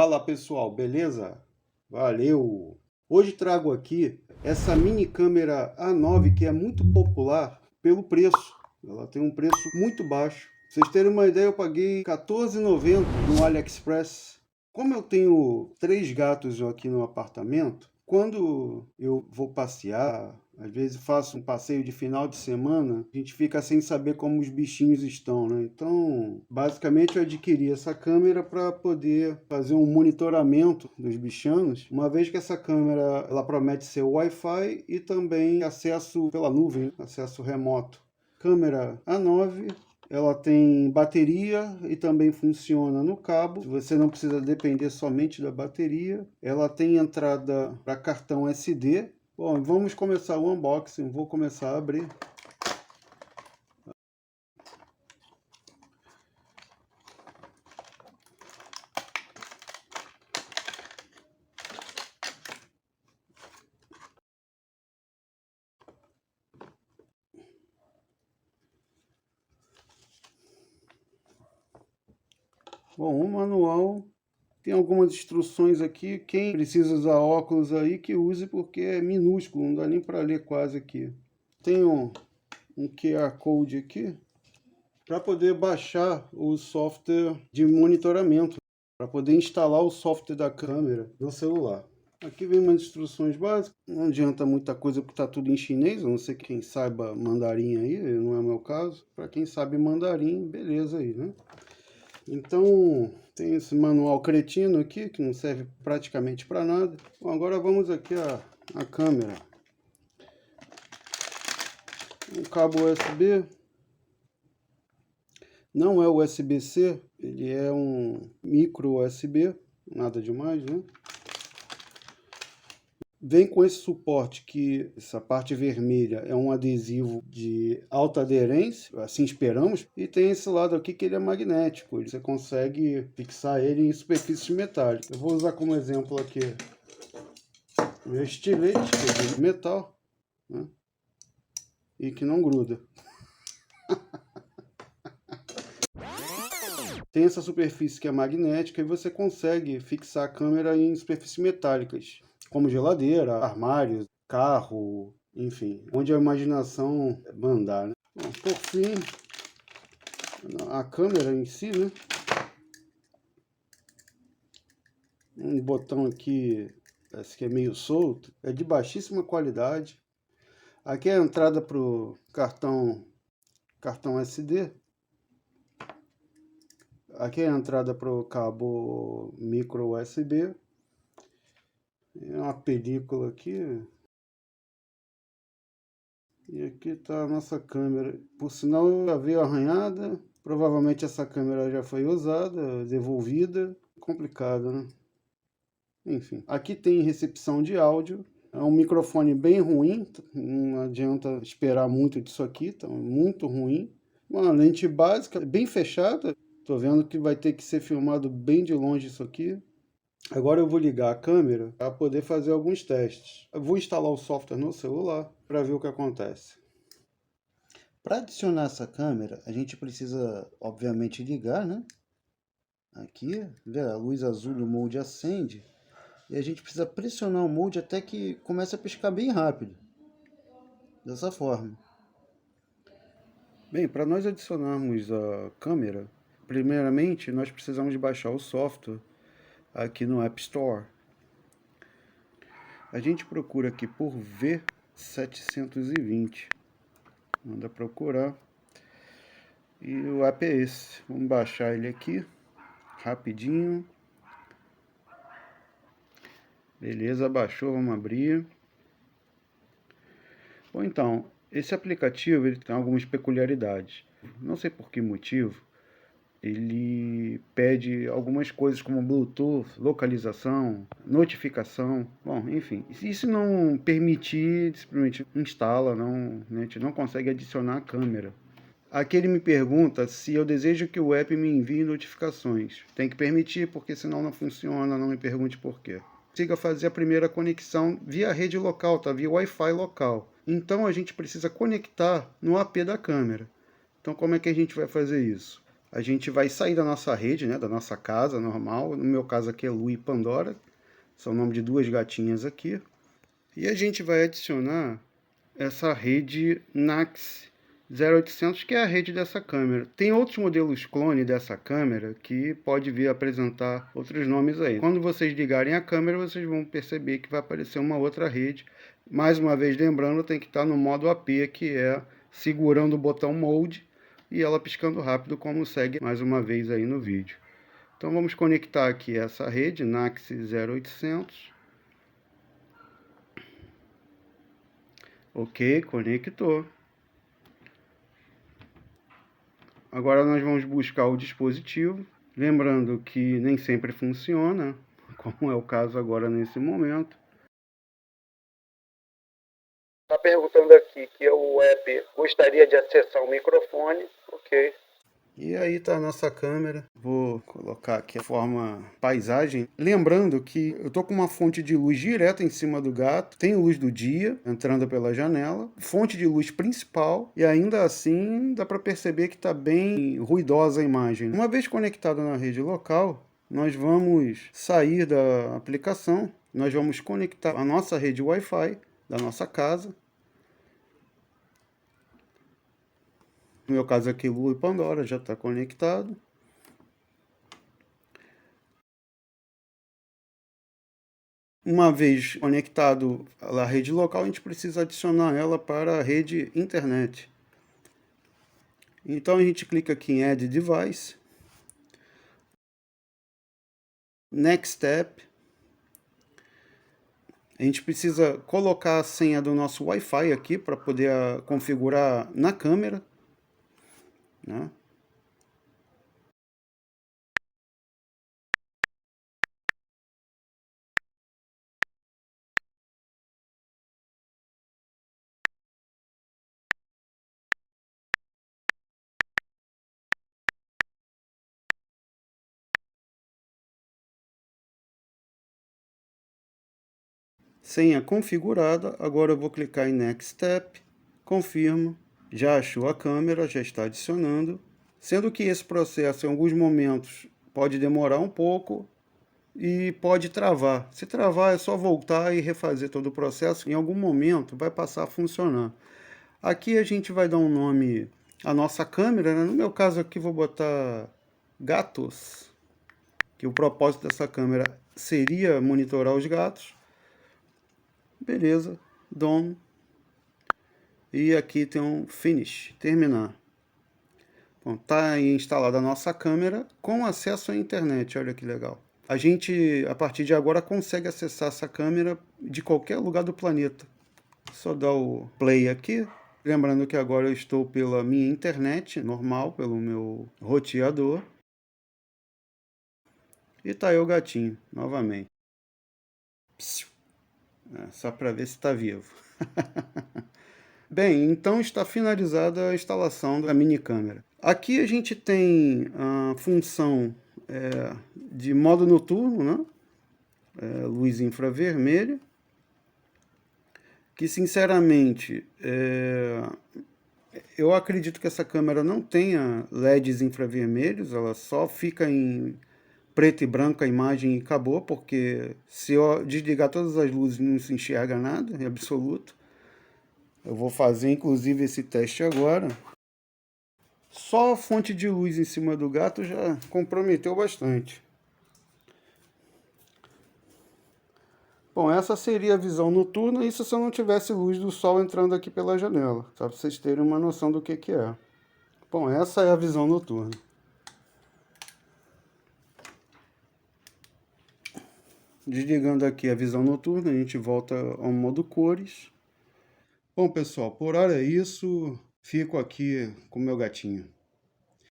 Fala pessoal, beleza? Valeu! Hoje trago aqui essa mini câmera A9 que é muito popular pelo preço. Ela tem um preço muito baixo. Pra vocês terem uma ideia, eu paguei R$14,90 no AliExpress. Como eu tenho 3 gatos aqui no apartamento, quando eu vou passear, às vezes faço um passeio de final de semana, a gente fica sem saber como os bichinhos estão, né? Então, basicamente eu adquiri essa câmera para poder fazer um monitoramento dos bichanos, uma vez que essa câmera ela promete ser Wi-Fi e também acesso pela nuvem, acesso remoto. Câmera A9. Ela tem bateria e também funciona no cabo. Você não precisa depender somente da bateria. Ela tem entrada para cartão SD. Bom, vamos começar o unboxing. Vou começar a abrir. Bom, o manual tem algumas instruções aqui. Quem precisa usar óculos aí, que use, porque é minúsculo, não dá nem para ler quase aqui. Tem um QR Code aqui para poder baixar o software de monitoramento, para poder instalar o software da câmera no celular. Aqui vem umas instruções básicas, não adianta muita coisa porque está tudo em chinês, a não ser quem saiba mandarim aí, não é o meu caso. Para quem sabe mandarim, beleza aí, né? Então, tem esse manual cretino aqui, que não serve praticamente para nada. Bom, agora vamos aqui a câmera. Um cabo USB. Não é USB-C, ele é um micro USB, nada demais, né? Vem com esse suporte que essa parte vermelha é um adesivo de alta aderência, assim esperamos, e tem esse lado aqui que ele é magnético, você consegue fixar ele em superfícies metálicas. Eu vou usar como exemplo aqui o meu estilete, que é de metal, né? E que não gruda. Tem essa superfície que é magnética e você consegue fixar a câmera em superfícies metálicas, como geladeira, armários, carro, enfim, onde a imaginação mandar, né? Bom, por fim, a câmera em si, né? Um botão aqui, esse que é meio solto, é de baixíssima qualidade. Aqui é a entrada para o cartão SD. Aqui é a entrada para o cabo micro USB. É uma película aqui. E aqui está a nossa câmera. Por sinal, já veio arranhada. Provavelmente essa câmera já foi usada, devolvida. Complicado, né? Enfim. Aqui tem recepção de áudio. É um microfone bem ruim. Não adianta esperar muito disso aqui. Tá muito ruim. Uma lente básica, bem fechada. Tô vendo que vai ter que ser filmado bem de longe isso aqui. Agora eu vou ligar a câmera para poder fazer alguns testes. Eu vou instalar o software no celular para ver o que acontece. Para adicionar essa câmera, a gente precisa, obviamente, ligar, né? Aqui, vê, a luz azul do molde acende. E a gente precisa pressionar o molde até que comece a piscar bem rápido. Dessa forma. Bem, para nós adicionarmos a câmera, primeiramente nós precisamos baixar o software aqui no App Store. A gente procura aqui por V720. Manda procurar. E o app é esse. Vamos baixar ele aqui. Rapidinho. Beleza, baixou. Vamos abrir. Bom, então, esse aplicativo ele tem algumas peculiaridades. Não sei por que motivo. Ele pede algumas coisas como Bluetooth, localização, notificação, bom, enfim. E se não permitir, simplesmente instala, não, a gente não consegue adicionar a câmera. Aqui ele me pergunta se eu desejo que o app me envie notificações. Tem que permitir, porque senão não funciona, não me pergunte por quê. Consiga fazer a primeira conexão via rede local, tá? Via Wi-Fi local. Então a gente precisa conectar no AP da câmera. Então como é que a gente vai fazer isso? a gente vai sair da nossa rede, né, da nossa casa normal. No meu caso aqui é Lu e Pandora, são o nome de duas gatinhas aqui. E a gente vai adicionar essa rede NAX 0800, que é a rede dessa câmera. Tem outros modelos clone dessa câmera que pode vir apresentar outros nomes aí. Quando vocês ligarem a câmera, vocês vão perceber que vai aparecer uma outra rede. Mais uma vez, lembrando, tem que estar no modo AP, que é segurando o botão Mode e ela piscando rápido, como segue mais uma vez aí no vídeo. Então vamos conectar aqui essa rede NAX 0800. Ok, conectou. Agora nós vamos buscar o dispositivo. Lembrando que nem sempre funciona, como é o caso agora nesse momento. Está perguntando aqui que o app gostaria de acessar o microfone. Ok. E aí está a nossa câmera. Vou colocar aqui a forma paisagem. Lembrando que eu tô com uma fonte de luz direta em cima do gato. Tem luz do dia entrando pela janela. Fonte de luz principal. E ainda assim dá para perceber que está bem ruidosa a imagem. Uma vez conectado na rede local, nós vamos sair da aplicação. Nós vamos conectar a nossa rede Wi-Fi da nossa casa. No meu caso aqui, Lu e Pandora já está conectado. Uma vez conectado à rede local, a gente precisa adicionar ela para a rede internet. Então a gente clica aqui em Add Device. Next Step. A gente precisa colocar a senha do nosso Wi-Fi aqui para poder configurar na câmera, né? Senha configurada. Agora eu vou clicar em Next Step, confirmo. Já achou a câmera, já está adicionando. Sendo que esse processo, em alguns momentos, pode demorar um pouco e pode travar. Se travar, é só voltar e refazer todo o processo. Em algum momento vai passar a funcionar. Aqui a gente vai dar um nome à nossa câmera, né? No meu caso aqui vou botar gatos, que o propósito dessa câmera seria monitorar os gatos. Beleza, done. E aqui tem um finish, terminar. Bom, tá instalada a nossa câmera com acesso à internet, olha que legal. A gente, a partir de agora, consegue acessar essa câmera de qualquer lugar do planeta. Só dar o play aqui. Lembrando que agora eu estou pela minha internet normal, pelo meu roteador. E tá aí o gatinho, novamente. Só para ver se está vivo. Bem, então está finalizada a instalação da mini câmera. Aqui a gente tem a função de modo noturno, né? Luz infravermelha, que sinceramente eu acredito que essa câmera não tenha LEDs infravermelhos, ela só fica em preto e branco a imagem e acabou, porque se eu desligar todas as luzes não se enxerga nada, em absoluto. Eu vou fazer inclusive esse teste agora. Só a fonte de luz em cima do gato já comprometeu bastante. Bom, essa seria a visão noturna, isso se eu não tivesse luz do sol entrando aqui pela janela, só para vocês terem uma noção do que é. Bom, essa é a visão noturna. Desligando aqui a visão noturna, a gente volta ao modo cores. Bom, pessoal, por hora é isso. Fico aqui com o meu gatinho.